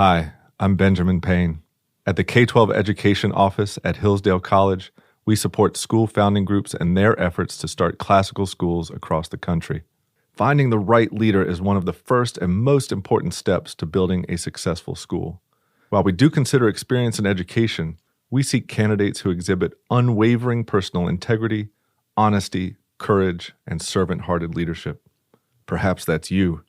Hi, I'm Benjamin Payne. At the K-12 Education Office at Hillsdale College, we support school founding groups and their efforts to start classical schools across the country. Finding the right leader is one of the first and most important steps to building a successful school. While we do consider experience in education, we seek candidates who exhibit unwavering personal integrity, honesty, courage, and servant-hearted leadership. Perhaps that's you.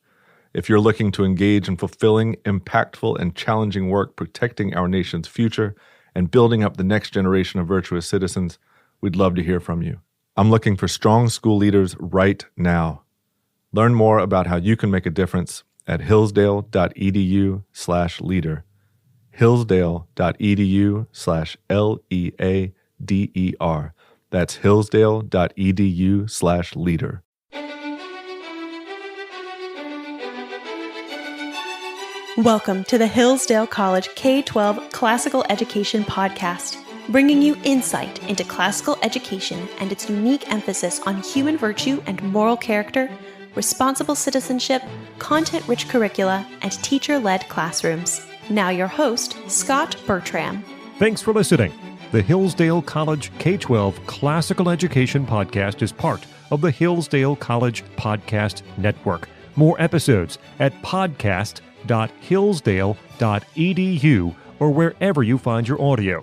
If you're looking to engage in fulfilling, impactful, and challenging work protecting our nation's future and building up the next generation of virtuous citizens, we'd love to hear from you. I'm looking for strong school leaders right now. Learn more about how you can make a difference at hillsdale.edu/leader. hillsdale.edu/LEADER. That's hillsdale.edu/leader. Welcome to the Hillsdale College K-12 Classical Education Podcast, bringing you insight into classical education and its unique emphasis on human virtue and moral character, responsible citizenship, content-rich curricula, and teacher-led classrooms. Now your host, Scot Bertram. Thanks for listening. The Hillsdale College K-12 Classical Education Podcast is part of the Hillsdale College Podcast Network. More episodes at podcast.hillsdale.edu or wherever you find your audio.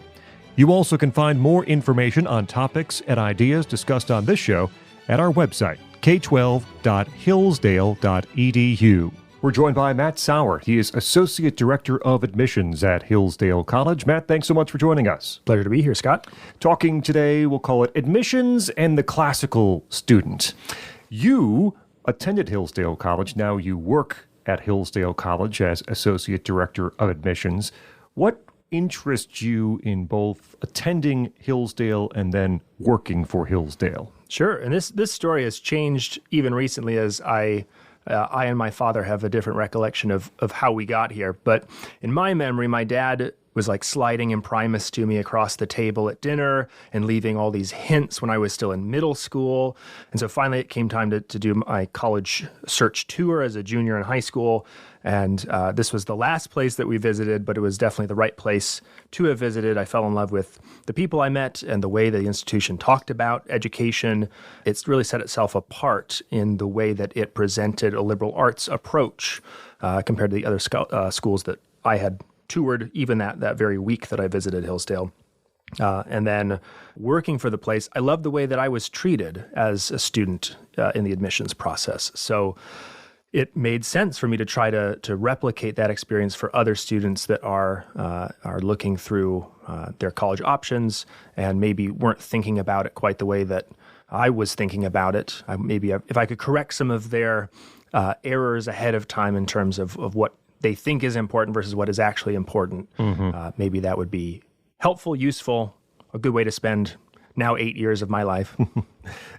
You also can find more information on topics and ideas discussed on this show at our website, k12.hillsdale.edu. We're joined by Matt Sauer. He is Associate Director of Admissions at Hillsdale College. Matt, thanks so much for joining us. Pleasure to be here, Scott. Talking today, we'll call it Admissions and the Classical Student. You attended Hillsdale College. Now you work at Hillsdale College as Associate Director of Admissions. What interests you in both attending Hillsdale and then working for Hillsdale? Sure, and this story has changed even recently as I and my father have a different recollection of how we got here. But in my memory, my dad was like sliding imprimis to me across the table at dinner and leaving all these hints when I was still in middle school. And so finally it came time to do my college search tour as a junior in high school. And this was the last place that we visited, but it was definitely the right place to have visited. I fell in love with the people I met and the way that the institution talked about education. It's really set itself apart in the way that it presented a liberal arts approach compared to the other schools that I had toured even that very week that I visited Hillsdale. And then working for the place, I loved the way that I was treated as a student in the admissions process. So it made sense for me to try to replicate that experience for other students that are looking through their college options and maybe weren't thinking about it quite the way that I was thinking about it. If I could correct some of their errors ahead of time in terms of what they think is important versus what is actually important, maybe that would be helpful, useful, a good way to spend now 8 years of my life.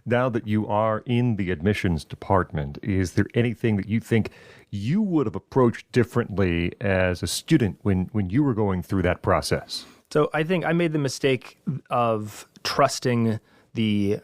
Now that you are in the admissions department, is there anything that you think you would have approached differently as a student when you were going through that process? So I think I made the mistake of trusting the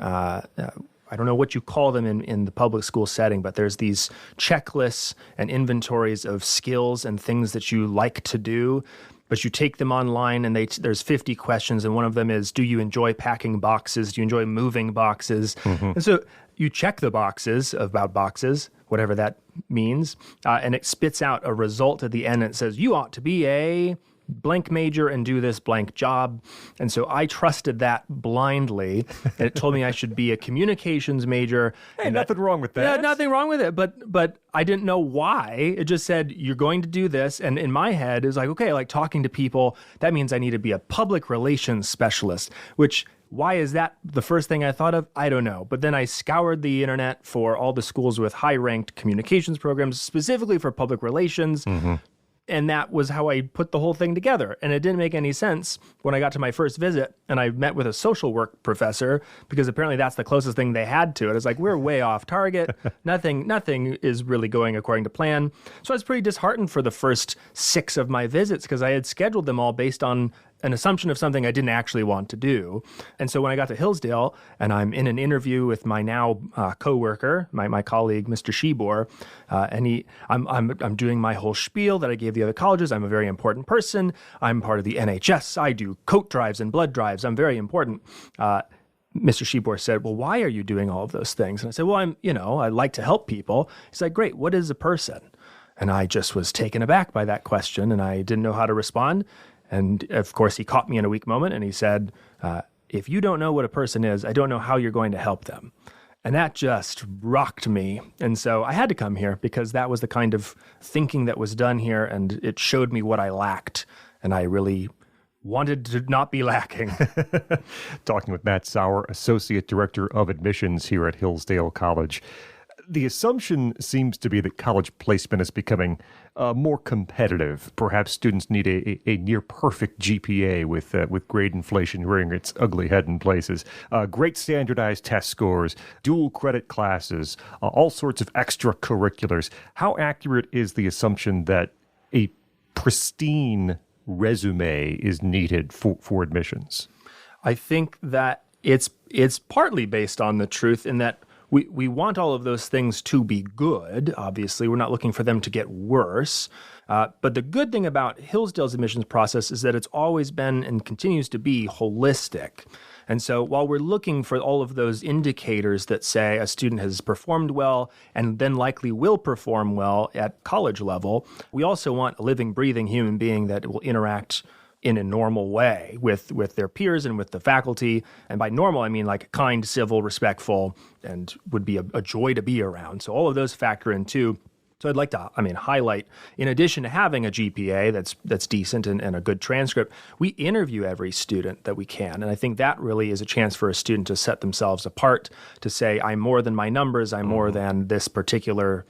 I don't know what you call them in the public school setting, but there's these checklists and inventories of skills and things that you like to do, but you take them online and there's 50 questions, and one of them is, do you enjoy packing boxes? Do you enjoy moving boxes? And so you check the boxes about boxes, whatever that means, and it spits out a result at the end and it says, you ought to be a blank major and do this blank job. And so I trusted that blindly. And it told me I should be a communications major. Hey, nothing wrong with that. Yeah, nothing wrong with it. But I didn't know why. It just said, you're going to do this. And in my head, it was like, okay, like talking to people, that means I need to be a public relations specialist, which why is that the first thing I thought of? I don't know. But then I scoured the internet for all the schools with high-ranked communications programs, specifically for public relations. And that was how I put the whole thing together. And it didn't make any sense when I got to my first visit and I met with a social work professor, because apparently that's the closest thing they had to it. It's like, we're way off target. Nothing is really going according to plan. So I was pretty disheartened for the first 6 of my visits because I had scheduled them all based on an assumption of something I didn't actually want to do. And so when I got to Hillsdale and I'm in an interview with my now coworker, my colleague, Mr. Shebor, and I'm doing my whole spiel that I gave the other colleges. I'm a very important person. I'm part of the NHS. I do coat drives and blood drives. I'm very important. Mr. Shebor said, well, why are you doing all of those things? And I said, well, I like to help people. He's like, great, what is a person? And I just was taken aback by that question, and I didn't know how to respond. And of course, he caught me in a weak moment, and he said, if you don't know what a person is, I don't know how you're going to help them. And that just rocked me. And so I had to come here because that was the kind of thinking that was done here, and it showed me what I lacked. And I really wanted to not be lacking. Talking with Matt Sauer, Associate Director of Admissions here at Hillsdale College. The assumption seems to be that college placement is becoming more competitive. Perhaps students need a near-perfect GPA with grade inflation rearing its ugly head in places. Great standardized test scores, dual credit classes, all sorts of extracurriculars. How accurate is the assumption that a pristine resume is needed for admissions? I think that it's partly based on the truth in that we want all of those things to be good. Obviously, we're not looking for them to get worse. But the good thing about Hillsdale's admissions process is that it's always been and continues to be holistic. And so while we're looking for all of those indicators that say a student has performed well and then likely will perform well at college level, we also want a living, breathing human being that will interact in a normal way with their peers and with the faculty. And by normal, I mean like kind, civil, respectful, and would be a joy to be around. So all of those factor in too. So I'd like to, highlight, in addition to having a GPA that's decent and a good transcript, we interview every student that we can. And I think that really is a chance for a student to set themselves apart, to say, I'm more than my numbers, I'm more than this particular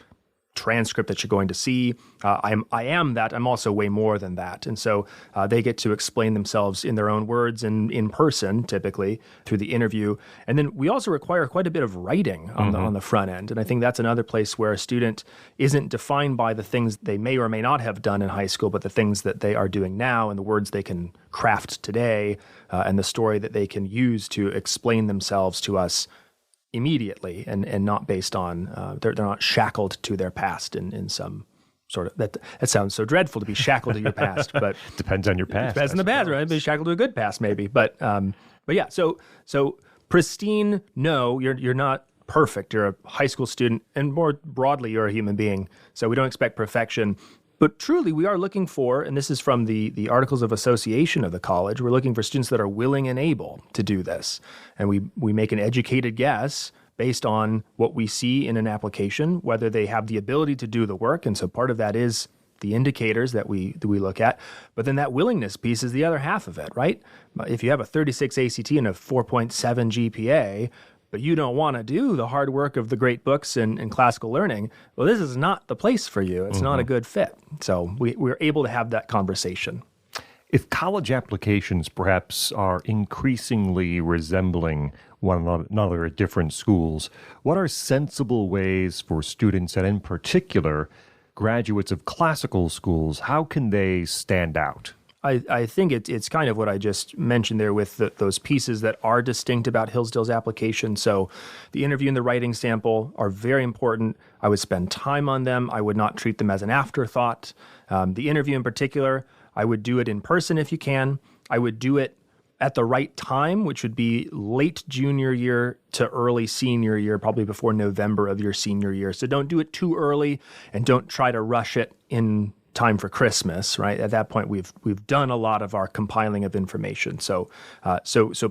transcript that you're going to see. I am that. I'm also way more than that. And so they get to explain themselves in their own words and in person, typically, through the interview. And then we also require quite a bit of writing on the front end. And I think that's another place where a student isn't defined by the things they may or may not have done in high school, but the things that they are doing now and the words they can craft today and the story that they can use to explain themselves to us immediately and not based on, they're not shackled to their past in some sort of, that sounds so dreadful to be shackled to your past, but depends on your past. Depends on the past, right? Be shackled to a good past maybe, but yeah, so pristine, no, you're not perfect. You're a high school student, and more broadly, you're a human being. So we don't expect perfection. But truly, we are looking for, and this is from the Articles of Association of the college, we're looking for students that are willing and able to do this. And we make an educated guess based on what we see in an application, whether they have the ability to do the work. And so part of that is the indicators that we look at. But then that willingness piece is the other half of it, right? If you have a 36 ACT and a 4.7 GPA, but you don't want to do the hard work of the great books and classical learning, well, this is not the place for you. It's not a good fit. So we're able to have that conversation. If college applications perhaps are increasingly resembling one another at different schools, what are sensible ways for students, and in particular, graduates of classical schools, how can they stand out? I think it's kind of what I just mentioned there with those pieces that are distinct about Hillsdale's application. So the interview and the writing sample are very important. I would spend time on them. I would not treat them as an afterthought. The interview in particular, I would do it in person if you can. I would do it at the right time, which would be late junior year to early senior year, probably before November of your senior year. So don't do it too early and don't try to rush it in time for Christmas, right? At that point, we've done a lot of our compiling of information. So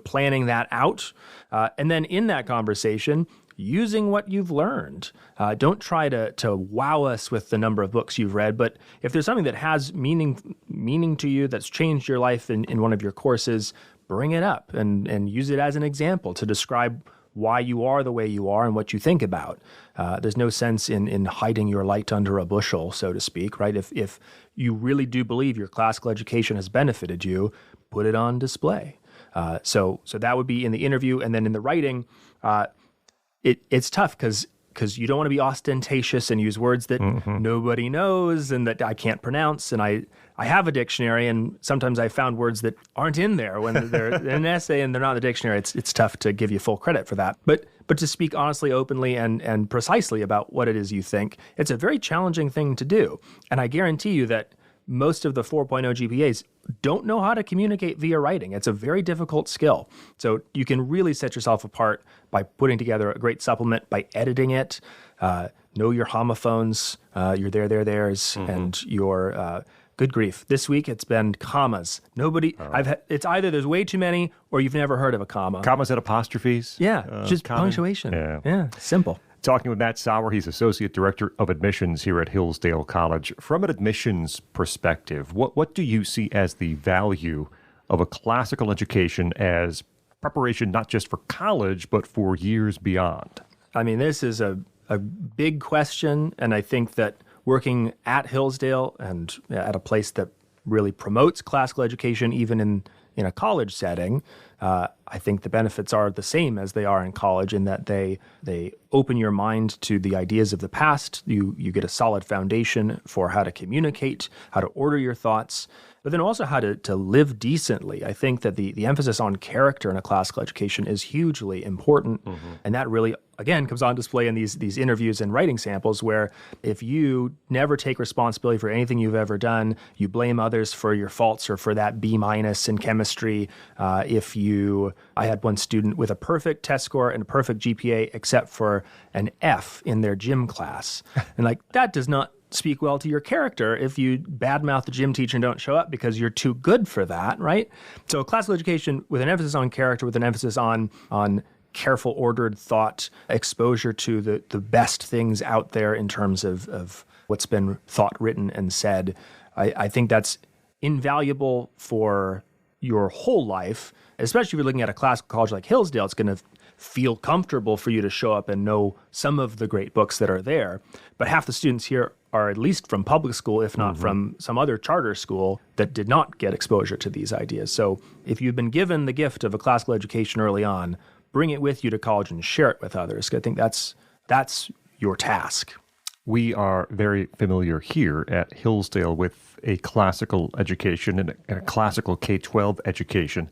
planning that out, and then in that conversation, using what you've learned. Don't try to wow us with the number of books you've read, but if there's something that has meaning to you, that's changed your life in one of your courses, bring it up and use it as an example to describe why you are the way you are and what you think about. There's no sense in hiding your light under a bushel, so to speak, right? If you really do believe your classical education has benefited you, put it on display. So that would be in the interview. And then in the writing, it's tough because because you don't want to be ostentatious and use words that nobody knows and that I can't pronounce. And I have a dictionary, and sometimes I found words that aren't in there when they're in an essay and they're not in the dictionary. It's tough to give you full credit for that. But to speak honestly, openly, and precisely about what it is you think, it's a very challenging thing to do. And I guarantee you that most of the 4.0 GPAs don't know how to communicate via writing. It's a very difficult skill. So you can really set yourself apart by putting together a great supplement, by editing it, know your homophones, your theirs, and your good grief. This week it's been commas. It's either there's way too many or you've never heard of a comma. Commas and apostrophes? Yeah, just common. punctuation. Yeah, simple. Talking with Matt Sauer, he's Associate Director of Admissions here at Hillsdale College. From an admissions perspective, what do you see as the value of a classical education as preparation not just for college, but for years beyond? I mean, this is a big question, and I think that working at Hillsdale and at a place that really promotes classical education, even in a college setting, I think the benefits are the same as they are in college in that they open your mind to the ideas of the past. You get a solid foundation for how to communicate, how to order your thoughts, but then also how to live decently. I think that the emphasis on character in a classical education is hugely important, and that really, again, comes on display in these interviews and writing samples where if you never take responsibility for anything you've ever done, you blame others for your faults or for that B- in chemistry. I had one student with a perfect test score and a perfect GPA except for an F in their gym class. And that does not speak well to your character if you badmouth the gym teacher and don't show up because you're too good for that, right? So classical education with an emphasis on character, with an emphasis on careful, ordered thought, exposure to the best things out there in terms of what's been thought, written, and said. I think that's invaluable for your whole life, especially if you're looking at a classical college like Hillsdale. It's going to feel comfortable for you to show up and know some of the great books that are there. But half the students here are at least from public school, if not from some other charter school that did not get exposure to these ideas. So if you've been given the gift of a classical education early on, bring it with you to college and share it with others. I think that's your task. We are very familiar here at Hillsdale with a classical education and a classical K-12 education.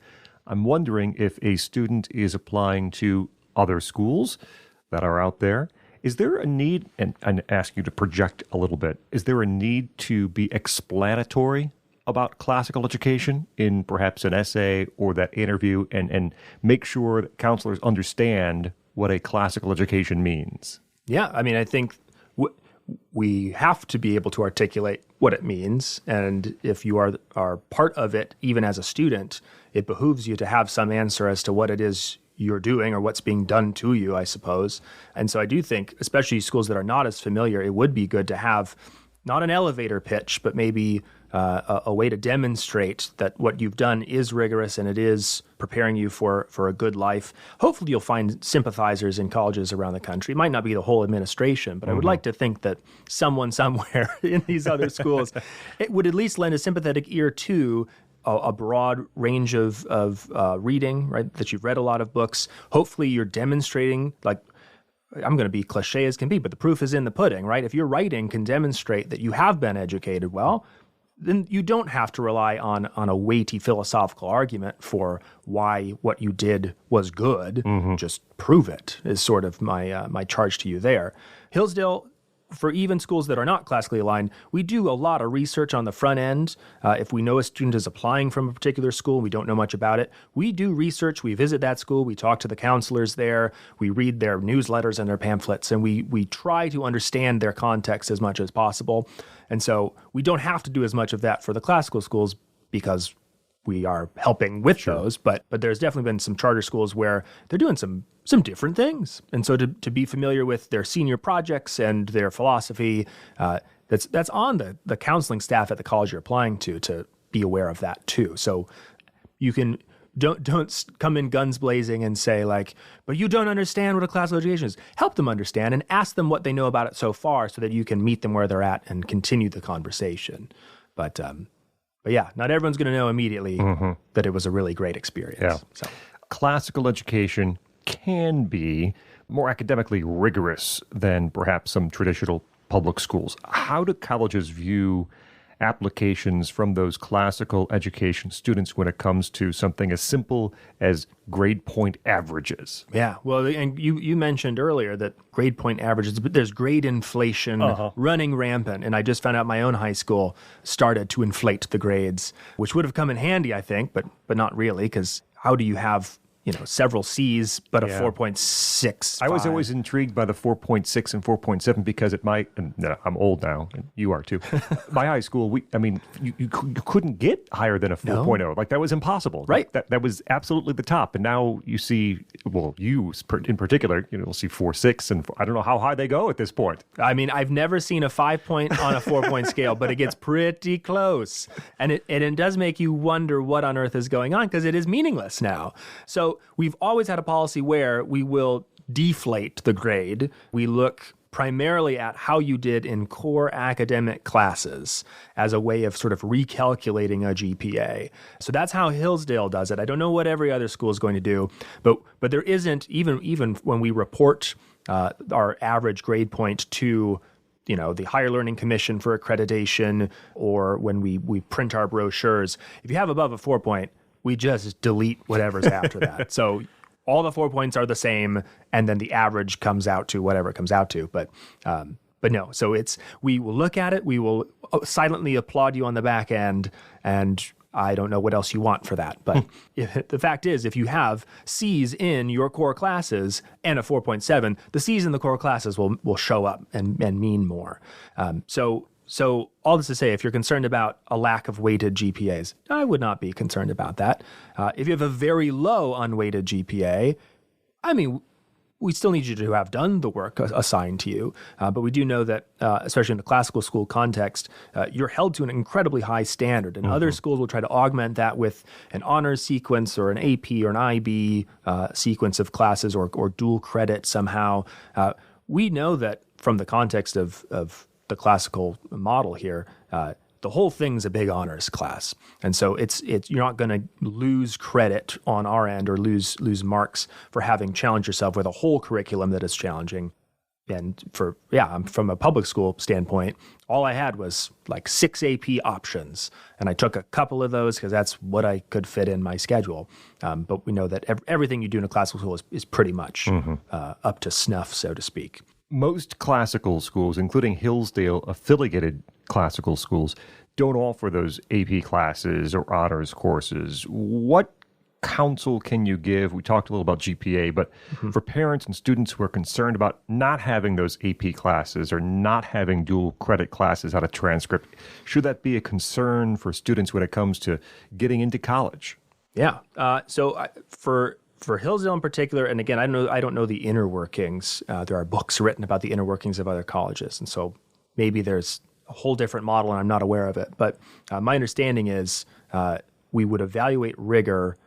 I'm wondering if a student is applying to other schools that are out there, is there a need, and I ask you to project a little bit, is there a need to be explanatory about classical education in perhaps an essay or that interview and make sure that counselors understand what a classical education means? Yeah, I mean, I think we have to be able to articulate what it means. And if you are part of it, even as a student, it behooves you to have some answer as to what it is you're doing or what's being done to you, I suppose. And so I do think, especially schools that are not as familiar, it would be good to have not an elevator pitch, but maybe a way to demonstrate that what you've done is rigorous and it is preparing you for a good life. Hopefully you'll find sympathizers in colleges around the country. It might not be the whole administration, but I would like to think that someone somewhere in these other schools, it would at least lend a sympathetic ear to a broad range of reading, right? That you've read a lot of books. Hopefully you're demonstrating, I'm going to be cliche as can be, but the proof is in the pudding, right? If your writing can demonstrate that you have been educated well, then you don't have to rely on a weighty philosophical argument for why what you did was good. Just prove it is sort of my charge to you there. Hillsdale, for even schools that are not classically aligned, we do a lot of research on the front end. If we know a student is applying from a particular school and we don't know much about it, we do research. We visit that school. We talk to the counselors there. We read their newsletters and their pamphlets, and we try to understand their context as much as possible. And so we don't have to do as much of that for the classical schools because we are helping with those, but there's definitely been some charter schools where they're doing some different things. And so to be familiar with their senior projects and their philosophy, that's on the counseling staff at the college you're applying to be aware of that too. So you can don't come in guns blazing and say but you don't understand what a classical education is. Help them understand and ask them what they know about it so far so that you can meet them where they're at and continue the conversation. But yeah, not everyone's going to know immediately that it was a really great experience. Yeah. So. Classical education can be more academically rigorous than perhaps some traditional public schools. How do colleges view applications from those classical education students when it comes to something as simple as grade point averages? Yeah, well, and you mentioned earlier that grade point averages, but there's grade inflation running rampant. And I just found out my own high school started to inflate the grades, which would have come in handy, I think, but not really, because how do you have several C's, but a 4.6? I was always intrigued by the 4.6 and 4.7 because I'm old now, and you are too. My high school, you couldn't get higher than a 4.0. No. Like, that was impossible. Right. That was absolutely the top. And now you see, you in particular, you'll see 4.6, and I don't know how high they go at this point. I mean, I've never seen a 5-point on a 4-point scale, but it gets pretty close. And it does make you wonder what on earth is going on, because it is meaningless now. So we've always had a policy where we will deflate the grade. We look primarily at how you did in core academic classes as a way of sort of recalculating a GPA. So that's how Hillsdale does it. I don't know what every other school is going to do, but there isn't, even when we report our average grade point to the Higher Learning Commission for accreditation, or when we print our brochures, if you have above a 4-point, we just delete whatever's after that. So all the 4 points are the same, and then the average comes out to whatever it comes out to. But no, so we will look at it, we will silently applaud you on the back end, and I don't know what else you want for that. But the fact is, if you have C's in your core classes and a 4.7, the C's in the core classes will show up and mean more. So all this to say, if you're concerned about a lack of weighted GPAs, I would not be concerned about that. If you have a very low unweighted GPA, we still need you to have done the work assigned to you. But we do know that, especially in the classical school context, you're held to an incredibly high standard. And other schools will try to augment that with an honors sequence or an AP or an IB sequence of classes, or dual credit somehow. We know that from the context of the classical model here, the whole thing's a big honors class. And so you're not going to lose credit on our end or lose marks for having challenged yourself with a whole curriculum that is challenging. And from a public school standpoint, all I had was like 6 AP options. And I took a couple of those because that's what I could fit in my schedule. But we know that everything you do in a classical school is pretty much up to snuff, so to speak. Most classical schools, including Hillsdale-affiliated classical schools, don't offer those AP classes or honors courses. What counsel can you give? We talked a little about GPA, but for parents and students who are concerned about not having those AP classes or not having dual credit classes out of transcript, should that be a concern for students when it comes to getting into college? Yeah. For Hillsdale in particular, and again, I don't know the inner workings. There are books written about the inner workings of other colleges, and so maybe there's a whole different model and I'm not aware of it. But my understanding is we would evaluate rigor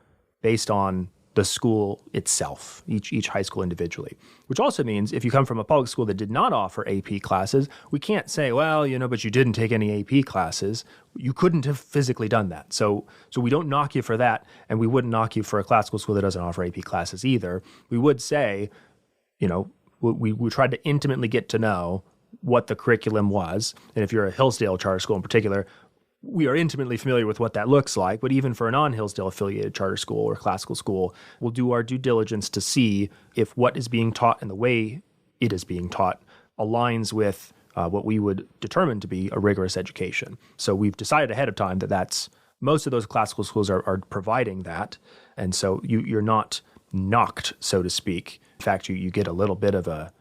based on the school itself, each high school individually, which also means if you come from a public school that did not offer AP classes, we can't say, well, but you didn't take any AP classes. You couldn't have physically done that. So we don't knock you for that, and we wouldn't knock you for a classical school that doesn't offer AP classes either. We would say, we tried to intimately get to know what the curriculum was. And if you're a Hillsdale charter school in particular, we are intimately familiar with what that looks like. But even for a non-Hillsdale affiliated charter school or classical school, we'll do our due diligence to see if what is being taught and the way it is being taught aligns with what we would determine to be a rigorous education. So we've decided ahead of time that most of those classical schools are providing that. And so you're not knocked, so to speak. In fact, you get a little bit of a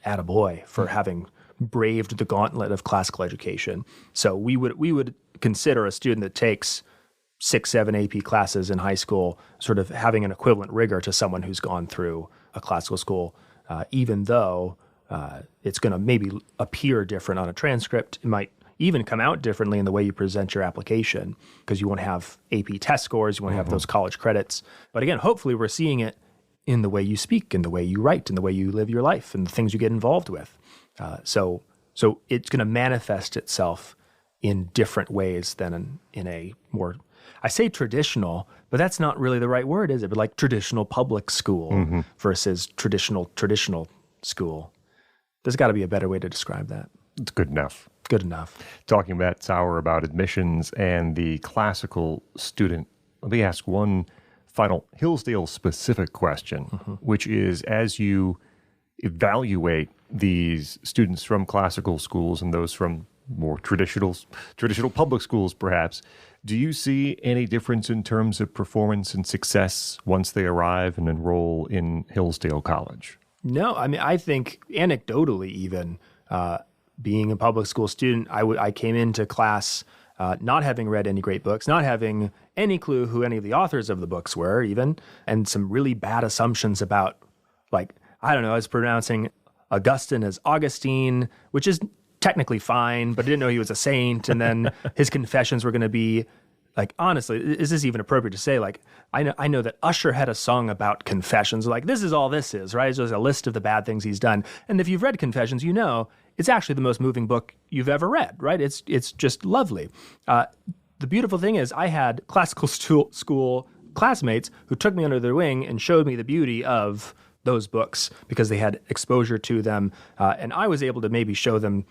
attaboy for having braved the gauntlet of classical education. So we would consider a student that takes 6-7 AP classes in high school sort of having an equivalent rigor to someone who's gone through a classical school, even though it's going to maybe appear different on a transcript. It might even come out differently in the way you present your application, because you won't have AP test scores, you won't have those college credits. But again, hopefully we're seeing it in the way you speak, in the way you write, in the way you live your life, and the things you get involved with. So it's going to manifest itself in different ways than in a more, I say traditional, but that's not really the right word, is it? But like traditional public school versus traditional school. There's got to be a better way to describe that. It's good enough. Good enough. Talking about Sauer about admissions and the classical student, let me ask one final Hillsdale-specific question, which is, as you evaluate these students from classical schools and those from more traditional public schools, perhaps, do you see any difference in terms of performance and success once they arrive and enroll in Hillsdale College? No, I mean, I think anecdotally even, being a public school student, I came into class not having read any great books, not having any clue who any of the authors of the books were even, and some really bad assumptions about, like, I don't know, I was pronouncing Augustine as Augustine, which is technically fine, but I didn't know he was a saint. And then his confessions were going to be, like, honestly, is this even appropriate to say? Like, I know that Usher had a song about confessions. Like, this is all this is, right? It's just a list of the bad things he's done. And if you've read Confessions, you know it's actually the most moving book you've ever read, right? It's just lovely. The beautiful thing is I had classical school classmates who took me under their wing and showed me the beauty of those books because they had exposure to them. And I was able to maybe show them,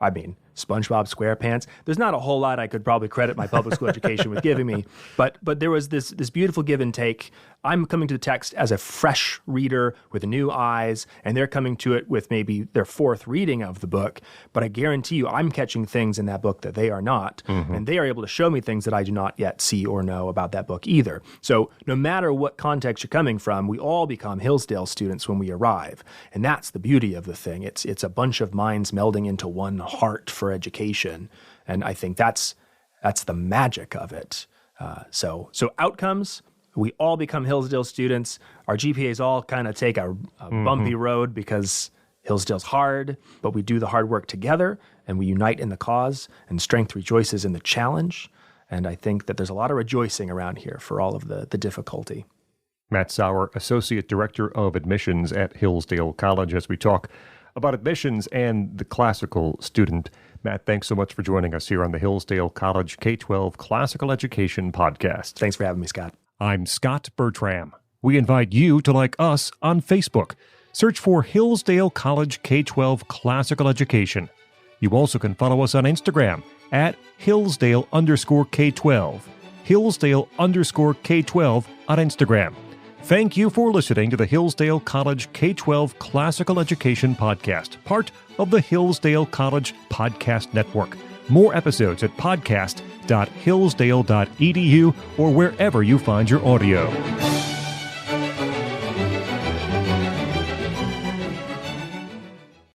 I mean, SpongeBob SquarePants. There's not a whole lot I could probably credit my public school education with giving me, but there was this beautiful give and take. I'm coming to the text as a fresh reader with new eyes, and they're coming to it with maybe their fourth reading of the book. But I guarantee you, I'm catching things in that book that they are not, and they are able to show me things that I do not yet see or know about that book either. So no matter what context you're coming from, we all become Hillsdale students when we arrive, and that's the beauty of the thing. It's a bunch of minds melding into one heart for education, and I think that's the magic of it. So outcomes, we all become Hillsdale students. Our GPAs all kind of take a bumpy road because Hillsdale's hard, but we do the hard work together and we unite in the cause, and strength rejoices in the challenge. And I think that there's a lot of rejoicing around here for all of the difficulty. Matt Sauer, Associate Director of Admissions at Hillsdale College, as we talk about admissions and the classical student. Matt, thanks so much for joining us here on the Hillsdale College K-12 Classical Education Podcast. Thanks for having me, Scott. I'm Scot Bertram. We invite you to like us on Facebook. Search for Hillsdale College K-12 Classical Education. You also can follow us on Instagram at Hillsdale_K12. Hillsdale_K12 on Instagram. Thank you for listening to the Hillsdale College K-12 Classical Education Podcast, part of the Hillsdale College Podcast Network. More episodes at podcast.hillsdale.edu or wherever you find your audio.